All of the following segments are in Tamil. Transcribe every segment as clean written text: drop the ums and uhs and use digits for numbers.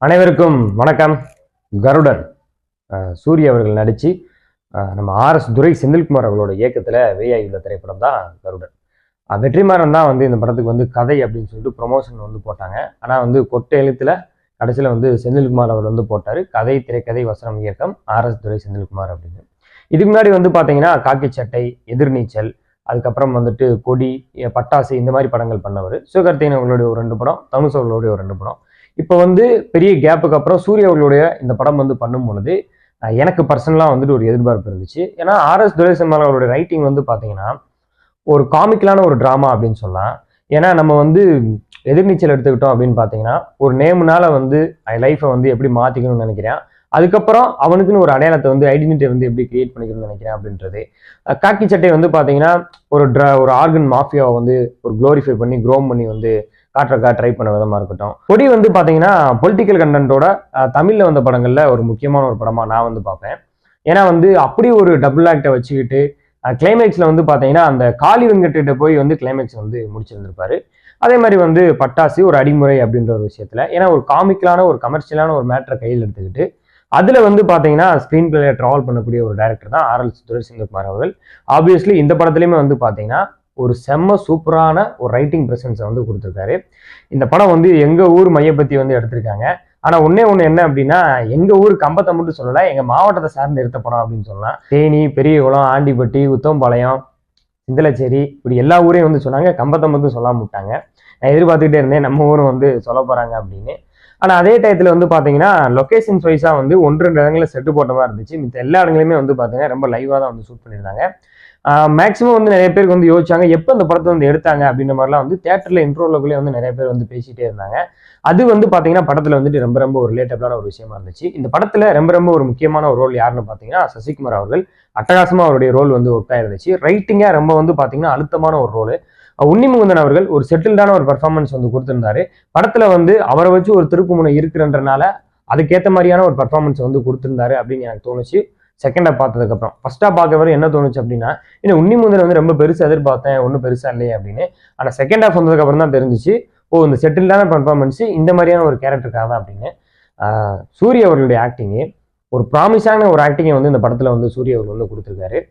அனைவருக்கும் வணக்கம். கருடன் சூரிய அவர்கள் நடிச்சு நம்ம ஆர்எஸ் துரை செந்தில்குமார் அவர்களோட இயக்கத்தில் வெளியாகியுள்ள திரைப்படம் தான் கருடன். வெற்றிமாறன் தான் இந்த படத்துக்கு கதை அப்படின்னு சொல்லிட்டு ப்ரொமோஷன் போட்டாங்க. ஆனால் கொட்டை எழுத்துல கடைசியில் செந்தில்குமார் அவர் போட்டார். கதை, திரைக்கதை, வசனம், இயக்கம் ஆர்எஸ் துரை செந்தில்குமார் அப்படின்னு. இதுக்கு முன்னாடி பார்த்தீங்கன்னா காக்கி சட்டை, எதிர்நீச்சல், அதுக்கப்புறம் கொடி, பட்டாசு, இந்த மாதிரி படங்கள் பண்ணவர். சிவகார்த்திகேயன் அவர்களுடைய ஒரு 2 படம், தனுஷ் அவர்களுடைய ஒரு 2 படம். இப்போ பெரிய கேப்புக்கு அப்புறம் சூரிய அவர்களுடைய இந்த படம் பண்ணும் பொழுது எனக்கு பர்சனலாக ஒரு எதிர்பார்ப்பு இருந்துச்சு. ஏன்னா ஆர்எஸ் துரைசெம்மாள் அவர்களுடைய ரைட்டிங் பார்த்தீங்கன்னா ஒரு காமிக்கலான ஒரு ட்ராமா அப்படின்னு சொல்லலாம். ஏன்னா நம்ம எதிர்நீச்சல் எடுத்துக்கிட்டோம் அப்படின்னு பார்த்தீங்கன்னா ஒரு நேமுனால லைஃப்பை எப்படி மாற்றிக்கணும்னு நினைக்கிறேன். அதுக்கப்புறம் அவனுக்குன்னு ஒரு அடையாளத்தை ஐடென்டிட்டியை எப்படி கிரியேட் பண்ணிக்கணும்னு நினைக்கிறேன் அப்படின்றது. காக்கி சட்டை பார்த்தீங்கன்னா ஒரு ஆர்கன் மாஃபியாவை ஒரு குளோரிஃபை பண்ணி க்ரோம் பண்ணி காட்டுறக்கா ட்ரை பண்ண விதமா இருக்கட்டும். கொடி பார்த்தீங்கன்னா பொலிட்டிக்கல் கண்டென்ட்டோட தமிழ்ல வந்த படங்கள்ல ஒரு முக்கியமான ஒரு படமா நான் பார்ப்பேன். ஏன்னா அப்படி ஒரு டபுள் ஆக்டை வச்சுக்கிட்டு கிளைமேக்ஸ்ல பார்த்தீங்கன்னா அந்த காளி வெங்கட்ட போய் கிளைமேக்ஸ் முடிச்சிருந்திருப்பாரு. அதே மாதிரி பட்டாசு ஒரு அடிமுறை அப்படின்ற ஒரு விஷயத்துல, ஏன்னா ஒரு காமிக்கலான ஒரு கமர்ஷியலான ஒரு மேட்டரை கையில் எடுத்துக்கிட்டு அதுல பார்த்தீங்கன்னா ஸ்கிரீன் பிளேல டிராவல் பண்ணக்கூடிய ஒரு டைரக்டர் தான் ஆர்எஸ் துரை செந்தில்குமார் அவர்கள். ஆப்வியஸ்லி இந்த படத்துலயுமே பார்த்தீங்கன்னா ஒரு செம்ம சூப்பரான ஒரு ரைட்டிங் பிரசன்ஸை கொடுத்துருக்காரு. இந்த படம் எங்க ஊர் மையப்பத்தி எடுத்திருக்காங்க. ஆனா ஒன்னே ஒண்ணு என்ன அப்படின்னா, எங்க ஊர் கம்பத்தை மட்டும் சொல்லல, எங்க மாவட்டத்தை சார்ந்து எடுத்த படம் அப்படின்னு சொல்லலாம். தேனி, பெரியகுளம், ஆண்டிப்பட்டி, உத்தம்பாளையம், சிந்தலச்சேரி, இப்படி எல்லா ஊரையும் சொன்னாங்க. கம்பத்தை மட்டும் சொல்லாம விட்டாங்க. நான் எதிர்பார்த்துக்கிட்டே இருந்தேன் நம்ம ஊரும் சொல்ல போறாங்க அப்படின்னு. ஆனா அதே டயத்துல பாத்தீங்கன்னா லொகேஷன்ஸ் வைஸா 1-2 இடங்களில் செட்டு போட்ட மாதிரி இருந்துச்சு. மித்த எல்லா இடங்களுமே பாத்தீங்கன்னா ரொம்ப லைவா தான் ஷூட் பண்ணியிருந்தாங்க. மேக்ஸிமம் நிறைய பேருக்கு யோசிச்சாங்க எப்போ இந்த படத்தை எடுத்தாங்க அப்படின்ற மாதிரிலாம் தியேட்டர்ல இன்ட்ரோலக்குள்ளே நிறைய பேர் பேசிட்டே இருந்தாங்க. அது பாத்தீங்கன்னா படத்துல ரொம்ப ரொம்ப ஒரு ரிலேட்டபிளான ஒரு விஷயமா இருந்துச்சு. இந்த படத்துல ரொம்ப ரொம்ப ஒரு முக்கியமான ஒரு ரோல் யாருன்னு பாத்தீங்கன்னா சசிகுமார் அவர்கள். அட்டகாசமா அவருடைய ரோல் ஒர்க் ஆயிருந்துச்சு. ரைட்டிங்கா ரொம்ப பாத்தீங்கன்னா அழுத்தமான ஒரு ரோல். உன்னிமுகுந்தன் அவர்கள் ஒரு செட்டில்டான ஒரு பெர்ஃபார்மன்ஸ் கொடுத்திருந்தாரு. படத்துல அவரை வச்சு ஒரு திருப்புமுனை இருக்குன்றனால அதுக்கேற்ற மாதிரியான ஒரு பெர்ஃபார்மன்ஸ் கொடுத்திருந்தாரு அப்படின்னு எனக்கு தோணுச்சு. செகண்டா பார்த்ததுக்கு அப்புறம் ஃபர்ஸ்டா பார்க்கவரை என்ன தோணுச்சு அப்படின்னா, இன்னும் உன்னிமுந்தன் ரொம்ப பெருசா எதிர்பார்த்தேன், ஒன்றும் பெருசா இல்லையே அப்படின்னு. ஆனா செகண்ட் ஹாஃப் வந்ததுக்கு அப்புறம் தான் தெரிஞ்சிச்சு, இந்த செட்டில்டான பெர்ஃபார்மன்ஸ் இந்த மாதிரியான ஒரு கேரக்டருக்காக தான் அப்படின்னு. சூரிய அவர்களுடைய ஆக்டிங்கு ஒரு ப்ராமிஸான ஒரு ஆக்டிங்கை இந்த படத்துல சூரிய அவர்கள் கொடுத்துருக்காரு.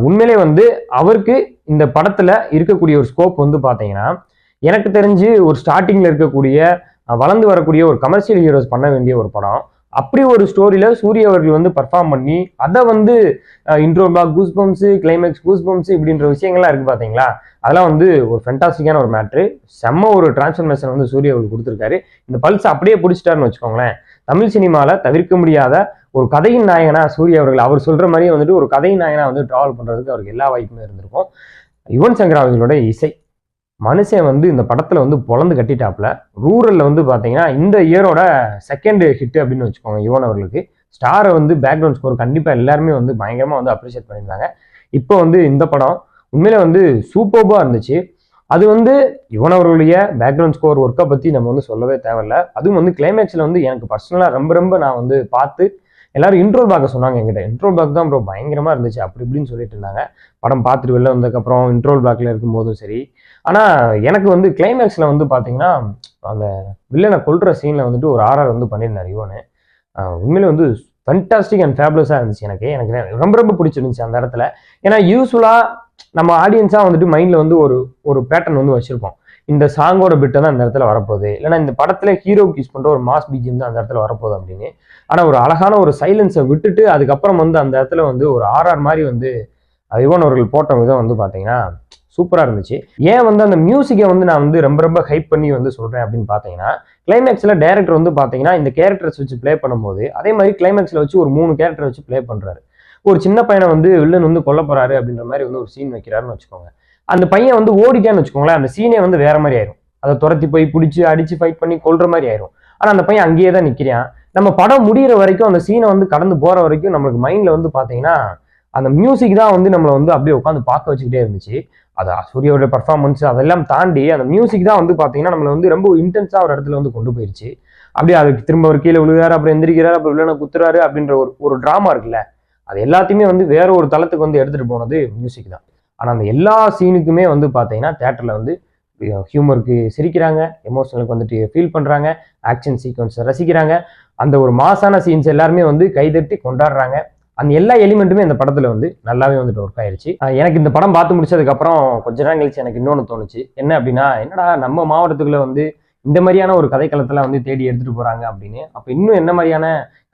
உண்மையிலே அவருக்கு இந்த படத்துல இருக்கக்கூடிய ஒரு ஸ்கோப் பாத்தீங்கன்னா, எனக்கு தெரிஞ்சு ஒரு ஸ்டார்டிங்ல இருக்கக்கூடிய வளர்ந்து வரக்கூடிய ஒரு கமர்ஷியல் ஹீரோஸ் பண்ண வேண்டிய ஒரு படம். அப்படி ஒரு ஸ்டோரியில சூரிய அவர்கள் பெர்ஃபார்ம் பண்ணி அதை intro block goosebumps, climax goosebumps இப்படின்ற விஷயங்கள்லாம் இருக்கு பாத்தீங்களா, அதெல்லாம் ஒரு ஃபென்டாஸ்டிக்கான ஒரு மேட்ரு. செம்ம ஒரு டிரான்ஸ்ஃபர்மேஷன் சூரிய அவர்கள் கொடுத்துருக்காரு. இந்த பல்ஸ் அப்படியே பிடிச்சிட்டாருன்னு வச்சுக்கோங்களேன். தமிழ் சினிமால தவிர்க்க முடியாத ஒரு கதையின் நாயகனா சூரிய அவர்கள், அவர் சொல்ற மாதிரியே ஒரு கதையின் நாயகனா டிராவல் பண்றதுக்கு அவருக்கு எல்லா வாய்ப்புமே இருந்திருக்கும். யுவன் சங்கர் அவர்களோட இசை, மனுஷன் இந்த படத்துல பொழந்து கட்டிட்டாப்ல. ரூரல்ல பாத்தீங்கன்னா இந்த இயரோட செகண்ட் ஹிட் அப்படின்னு வச்சுக்கோங்க யுவன் அவர்களுக்கு. ஸ்டாரை பேக்ரவுண்ட் ஸ்கோர் கண்டிப்பா எல்லாருமே பயங்கரமா அப்ரிஷியேட் பண்ணியிருந்தாங்க. இப்போ இந்த படம் உண்மையில சூப்பர்பா இருந்துச்சு. அது யுவன் அவர்களுடைய பேக்ரவுண்ட் ஸ்கோர் ஒர்க்கை பத்தி நம்ம சொல்லவே தேவையில்ல. அதுவும் கிளைமேக்ஸ்ல எனக்கு பர்சனலா ரொம்ப ரொம்ப நான் பார்த்து எல்லாரும் இன்ட்ரோல் பார்க்க சொன்னாங்க என்கிட்ட. இன்ட்ரோல் பிளாக் தான் ப்ரோ பயங்கரமா இருந்துச்சு அப்படி இப்படின்னு சொல்லிட்டு இருந்தாங்க. படம் பார்த்துட்டு வெளில வந்ததுக்கப்புறம் இன்ட்ரோல் பிளாக்ல இருக்கும் போதும் சரி. ஆனா எனக்கு கிளைமேக்ஸ்ல பாத்தீங்கன்னா அந்த வில்லனை கொல்ற சீன்ல ஒரு ஆர்ஆர் பண்ணியிருந்தாரு யுவனு. உண்மையில ஃபென்டாஸ்டிக் அண்ட் ஃபேபுலஸா இருந்துச்சு. எனக்கு ரொம்ப ரொம்ப பிடிச்சிருந்துச்சு அந்த இடத்துல. ஏன்னா யூஸ்வலா நம்ம ஆடியன்ஸா மைண்ட்ல ஒரு பேட்டர்ன் வச்சிருப்போம். இந்த சாங்கோட பிட்டை தான் அந்த இடத்துல வரப்போகுது, இல்லைன்னா இந்த படத்துல ஹீரோக்கு யூஸ் பண்ற ஒரு மாஸ் பிஜிஎம் தான் அந்த இடத்துல வரப்போகுது அப்படின்னு. ஆனா ஒரு அழகான ஒரு சைலன்ஸை விட்டுட்டு அதுக்கப்புறம் அந்த இடத்துல ஒரு ஆர்ஆர் மாதிரி யுவன் அவர்கள் போட்ட விதம் பாத்தீங்கன்னா சூப்பரா இருந்துச்சு. ஏன் அந்த மியூசிக்கை நான் ரொம்ப ரொம்ப ஹைப் பண்ணி சொல்றேன் அப்படின்னு பாத்தீங்கன்னா, கிளைமேக்ஸ்ல டைரக்டர் பாத்தீங்கன்னா இந்த கேரக்டர்ஸ் வச்சு பிளே பண்ணும்போது அதே மாதிரி கிளைமேக்ஸ்ல வச்சு ஒரு 3 கேரக்டர் வச்சு பிளே பண்றாரு. ஒரு சின்ன பையனை வில்லன் கொல்ல போறாரு அப்படின்ற மாதிரி ஒரு சீன் வைக்கிறாருன்னு வச்சுக்கோங்க. அந்த பையன் ஓடிட்டான்னு வச்சுக்கோங்களேன், அந்த சீனே வேற மாதிரி ஆயிரும். அதை துரத்தி போய் பிடிச்சி அடிச்சு ஃபைட் பண்ணி கொல்ற மாதிரி ஆயிரும். ஆனா அந்த பையன் அங்கேயே தான் நிக்கிறான். நம்ம படம் முடிகிற வரைக்கும் அந்த சீனை கடந்து போற வரைக்கும் நம்மளுக்கு மைண்ட்ல பாத்தீங்கன்னா அந்த மியூசிக் தான் நம்மளை அப்படியே உட்காந்து பார்க்க வச்சுக்கிட்டே இருந்துச்சு. அது சூரியோட பர்ஃபார்மன்ஸ் அதெல்லாம் தாண்டி அந்த மியூசிக் தான் பாத்தீங்கன்னா நம்மளை ரொம்ப இன்டென்ஸா ஒரு இடத்துல கொண்டு போயிருச்சு. அப்படியே அதுக்கு திரும்ப ஒரு கீழே விழுகிறாரு, அப்புறம் எந்திரிக்கிறாரு, அப்புறம் வில்லனை குத்துறாரு அப்படின்ற ஒரு டிராமா இருக்குல்ல, அது எல்லாத்தையுமே வேற ஒரு தளத்துக்கு எடுத்துட்டு போனது மியூசிக் தான். ஆனா அந்த எல்லா சீனுக்குமே பாத்தீங்கன்னா தியேட்டர்ல ஹியூமருக்கு சிரிக்கிறாங்க, எமோஷனலுக்கு வந்துட்டு ஃபீல் பண்ணுறாங்க, ஆக்ஷன் சீக்வன்ஸை ரசிக்கிறாங்க. அந்த ஒரு மாசான சீன்ஸ் எல்லாருமே வந்து கைதட்டி கொண்டாடுறாங்க. அந்த எல்லா எலிமெண்ட்டுமே இந்த படத்தில் வந்து நல்லாவே வந்துட்டு ஒர்க் ஆயிருச்சு. எனக்கு இந்த படம் பார்த்து முடிச்சதுக்கப்புறம் கொஞ்ச நேரம் கழிச்சு எனக்கு இன்னொன்று தோணுச்சு. என்ன அப்படின்னா, என்னடா நம்ம மாவட்டத்துக்குள்ள வந்து இந்த மாதிரியான ஒரு கதைக்களத்தில் வந்து தேடி எடுத்துகிட்டு போகிறாங்க அப்படின்னு. அப்போ இன்னும் என்ன மாதிரியான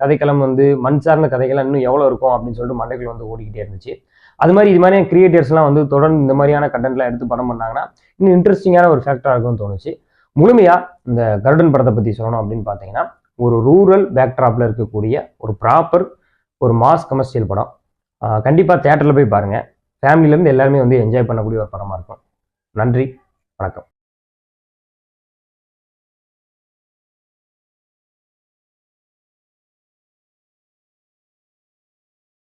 கதைக்களம் வந்து மண் சார்ந்த கதைகள் இன்னும் எவ்வளோ இருக்கும் அப்படின்னு சொல்லிட்டு மண்டைகள் வந்து ஓடிக்கிட்டே இருந்துச்சு. அது மாதிரி இது மாதிரியான கிரியேட்டர்ஸ்லாம் வந்து தொடர்ந்து இந்த மாதிரியான கண்டென்ட்லாம் எடுத்து படம் பண்ணாங்கன்னா இன்னும் இன்ட்ரெஸ்டிங்கான ஒரு ஃபேக்டராக இருக்கும்னு தோணுச்சு. முழுமையாக இந்த கருடன் படத்தை பற்றி சொல்லணும் அப்படின்னு பார்த்தீங்கன்னா, ஒரு ரூரல் பேக்ட்ராப்பில் இருக்கக்கூடிய ஒரு ப்ராப்பர் ஒரு மாஸ் கமர்ஷியல் படம். கண்டிப்பாக தேட்டரில் போய் பாருங்கள். ஃபேமிலியிலேருந்து எல்லாருமே வந்து என்ஜாய் பண்ணக்கூடிய ஒரு படமாக இருக்கும். நன்றி, வணக்கம்.